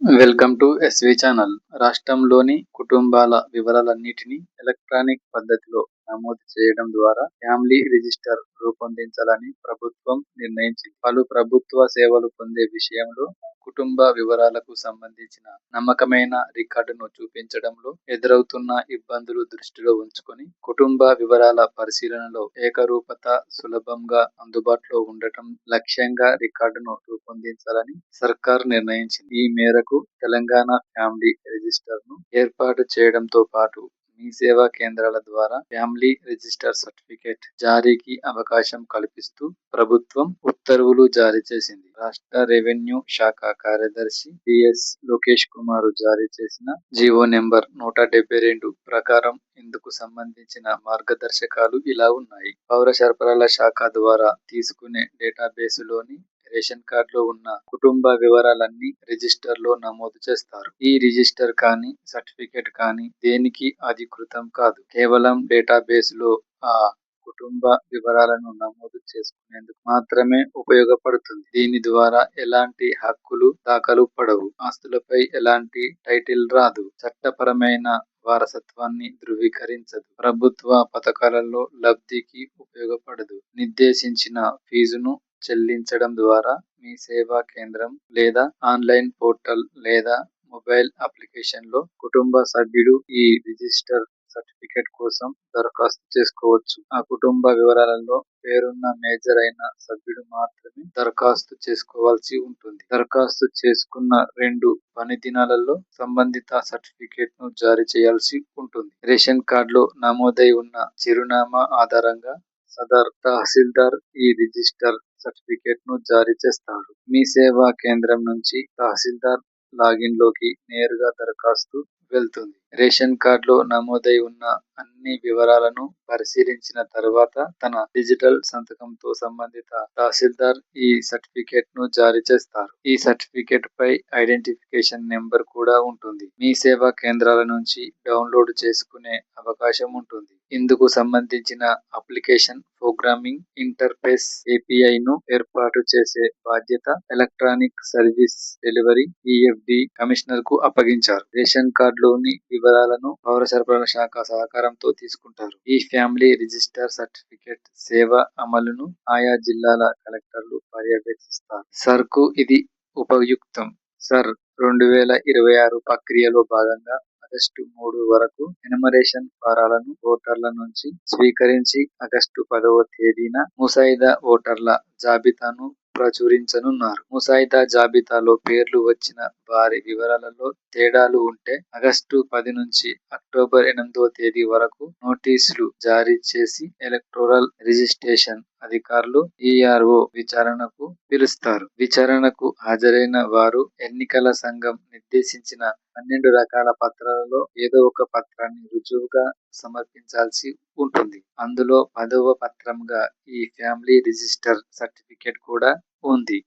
Welcome to SV channel. రాష్ట్రంలోని కుటుంబాల వివరాలన్నిటినీ electronic పద్ధతిలో నమోదు చేయడం ద్వారా ఫ్యామిలీ రిజిస్టర్ రూపొందించాలని ప్రభుత్వం నిర్ణయించింది. పలు ప్రభుత్వ సేవలు పొందే విషయంలో కుటుంబ వివరాలకు సంబంధించిన నమ్మకమైన రికార్డును చూపించడంలో ఎదురవుతున్న ఇబ్బందులు దృష్టిలో ఉంచుకొని కుటుంబ వివరాల పరిశీలనలో ఏకరూపత సులభంగా అందుబాటులో ఉండటం లక్ష్యంగా రికార్డును రూపొందించాలని సర్కార్ నిర్ణయించింది. ఈ మేరకు తెలంగాణ ఫ్యామిలీ రిజిస్టర్ను ఏర్పాటు చేయడంతో పాటు మీ సేవా కేంద్రాల ద్వారా ఫ్యామిలీ రిజిస్టర్ సర్టిఫికేట్ జారీకి అవకాశం కల్పిస్తూ ప్రభుత్వం ఉత్తర్వులు జారీ చేసింది. రాష్ట్ర రెవెన్యూ శాఖ కార్యదర్శి టిఎస్ లోకేష్ కుమార్ జారీ చేసిన జీవో నెంబర్ 172 ప్రకారం ఇందుకు సంబంధించిన మార్గదర్శకాలు ఇలా ఉన్నాయి. పౌర సరఫరాల శాఖ ద్వారా తీసుకునే డేటాబేసులోని రేషన్ కార్డులో ఉన్న కుటుంబ వివరాలన్నీ రిజిస్టర్ లో నమోదు చేస్తారు. ఈ రిజిస్టర్ కానీ సర్టిఫికేట్ కానీ దేనికి అధికృతం కాదు. కేవలం డేటాబేస్ లో ఆ కుటుంబ వివరాలను నమోదు చేసుకునేందుకు మాత్రమే ఉపయోగపడుతుంది. దీని ద్వారా ఎలాంటి హక్కులు దాఖలు పడవు, ఆస్తులపై ఎలాంటి టైటిల్ రాదు, చట్టపరమైన వారసత్వాన్ని ధృవీకరించదు, ప్రభుత్వ పథకాలలో లబ్ధికి ఉపయోగపడదు. నిర్దేశించిన ఫీజును చెల్లించడం ద్వారా మీ సేవా కేంద్రం లేదా ఆన్లైన్ పోర్టల్ లేదా మొబైల్ అప్లికేషన్ లో కుటుంబ సభ్యుడు ఈ రిజిస్టర్ సర్టిఫికేట్ కోసం దరఖాస్తు చేసుకోవచ్చు. ఆ కుటుంబ వివరాలలో పేరున్న మేజర్ అయిన సభ్యుడు మాత్రమే దరఖాస్తు చేసుకోవాల్సి ఉంటుంది. దరఖాస్తు చేసుకున్న 2 పని దినాలలో సంబంధిత సర్టిఫికేట్ ను జారీ చేయాల్సి ఉంటుంది. రేషన్ కార్డులో నమోదై ఉన్న చిరునామా ఆధారంగా సదర్ తహసీల్దార్ ఈ రిజిస్టర్ సర్టిఫికేట్ ను జారీ చేస్తాడు. మీ సేవా కేంద్రం నుంచి తహసీల్దార్ లాగిన్ లోకి నేరుగా దరఖాస్తు వెళ్తుంది. రేషన్ కార్డులో నమోదై ఉన్న అన్ని వివరాలను పరిశీలించిన తర్వాత తన డిజిటల్ సంతకంతో సంబంధిత తహసీల్దార్ ఈ సర్టిఫికేట్ ను జారీ చేస్తారు. ఈ సర్టిఫికేట్ పై ఐడెంటిఫికేషన్ నెంబర్ కూడా ఉంటుంది. మీ సేవా కేంద్రాల నుంచి డౌన్లోడ్ చేసుకునే అవకాశం ఉంటుంది. ఇందుకు సంబంధించిన అప్లికేషన్ ప్రోగ్రామింగ్ ఇంటర్ఫేస్ ఏపీఐ ను ఏర్పాటు చేసే బాధ్యత ఎలక్ట్రానిక్ సర్వీస్ డెలివరీ ఈఎఫ్డి కమిషనర్ కు అప్పగించారు. రేషన్ కార్డులోని వివరాలను పౌర సరఫరాల శాఖ సహకారంతో తీసుకుంటారు. ఈ ఫ్యామిలీ రిజిస్టర్ సర్టిఫికేట్ సేవ అమలును ఆయా జిల్లాల కలెక్టర్లు పర్యవేక్షిస్తారు. సర్కు ఇది ఉపయుక్తం. సర్ 2026 ప్రక్రియలో భాగంగా ఆగస్టు 3 వరకు ఎనుమరేషన్ ఫారాలను ఓటర్ల నుంచి స్వీకరించి ఆగస్టు 10వ తేదీన ముసాయిదా ఓటర్ల జాబితాను ప్రచురించనున్నారు. ముసాయిదా జాబితాలో పేర్లు వచ్చిన వారి వివరాలలో తేడాలు ఉంటే ఆగస్టు 10 నుంచి అక్టోబర్ 8వ తేదీ వరకు నోటీసులు జారీ చేసి ఎలక్టోరల్ రిజిస్ట్రేషన్ అధికారులు ఈఆర్ఓ విచారణకు పిలుస్తారు. విచారణకు హాజరైన వారు ఎన్నికల సంఘం నిర్దేశించిన 12 రకాల పత్రాలలో ఏదో ఒక పత్రాన్ని రుజువుగా సమర్పించాల్సి ఉంటుంది. అందులో 10వ పత్రంగా ఈ ఫ్యామిలీ రిజిస్టర్ సర్టిఫికేట్ కూడా ఉంది.